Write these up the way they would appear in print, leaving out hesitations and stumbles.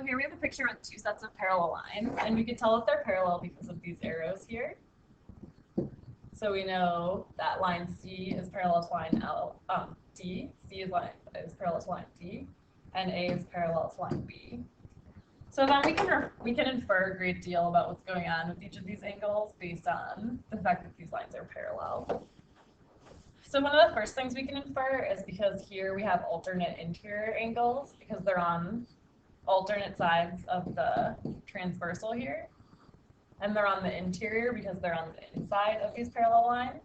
So here we have a picture with two sets of parallel lines, and we can tell if they're parallel because of these arrows here. So we know that line C is parallel to line D, C is parallel to line D, and A is parallel to line B. So then we can infer a great deal about what's going on with each of these angles based on the fact that these lines are parallel. So one of the first things we can infer is because here we have alternate interior angles because they're on alternate sides of the transversal here. And they're on the interior because they're on the inside of these parallel lines.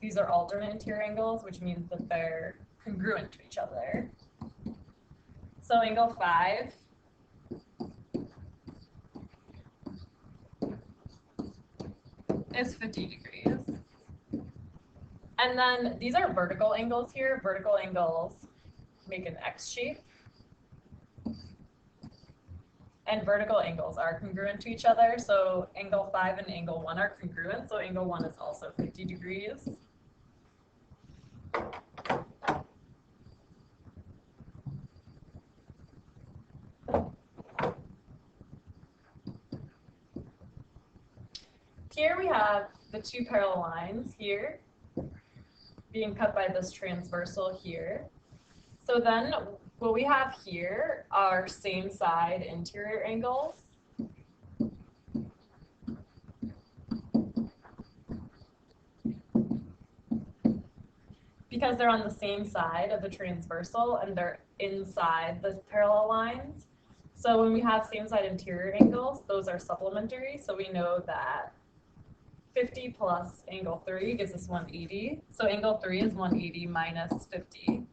These are alternate interior angles, which means that they're congruent to each other. So angle 5 is 50 degrees. And then these are vertical angles here. Vertical angles make an X shape. And vertical angles are congruent to each other. So angle 5 and angle 1 are congruent. So angle 1 is also 50 degrees. Here we have the two parallel lines here being cut by this transversal here. So then what we have here are same side interior angles. Because they're on the same side of the transversal and they're inside the parallel lines. So when we have same side interior angles, those are supplementary. So we know that 50 plus angle 3 gives us 180. So angle 3 is 180 minus 50.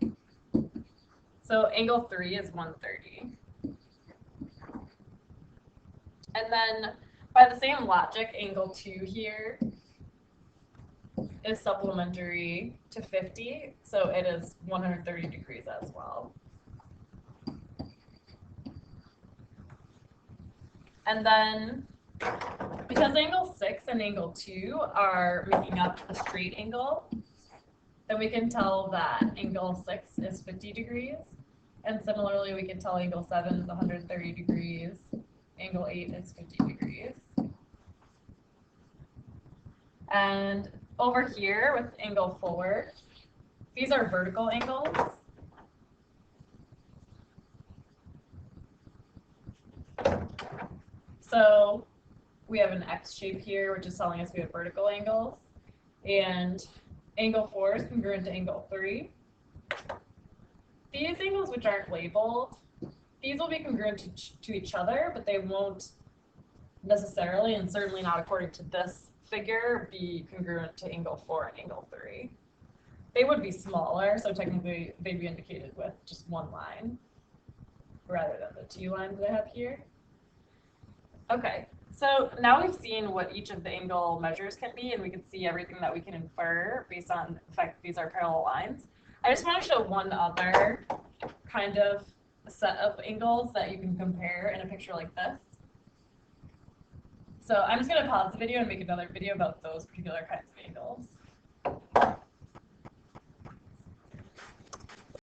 So angle 3 is 130. And then by the same logic, angle 2 here is supplementary to 50. So it is 130 degrees as well. And then because angle 6 and angle 2 are making up a straight angle, then we can tell that angle 6 is 50 degrees. And similarly, we can tell angle 7 is 130 degrees. Angle 8 is 50 degrees. And over here with angle 4, these are vertical angles. So we have an X shape here, which is telling us we have vertical angles. And angle 4 is congruent to angle 3. These angles which aren't labeled, these will be congruent to each other, but they won't necessarily, and certainly not according to this figure, be congruent to angle 4 and angle 3. They would be smaller, so technically they'd be indicated with just one line rather than the two lines that I have here. Okay, so now we've seen what each of the angle measures can be, and we can see everything that we can infer based on the fact that these are parallel lines. I just want to show one other kind of set of angles that you can compare in a picture like this. So I'm just going to pause the video and make another video about those particular kinds of angles.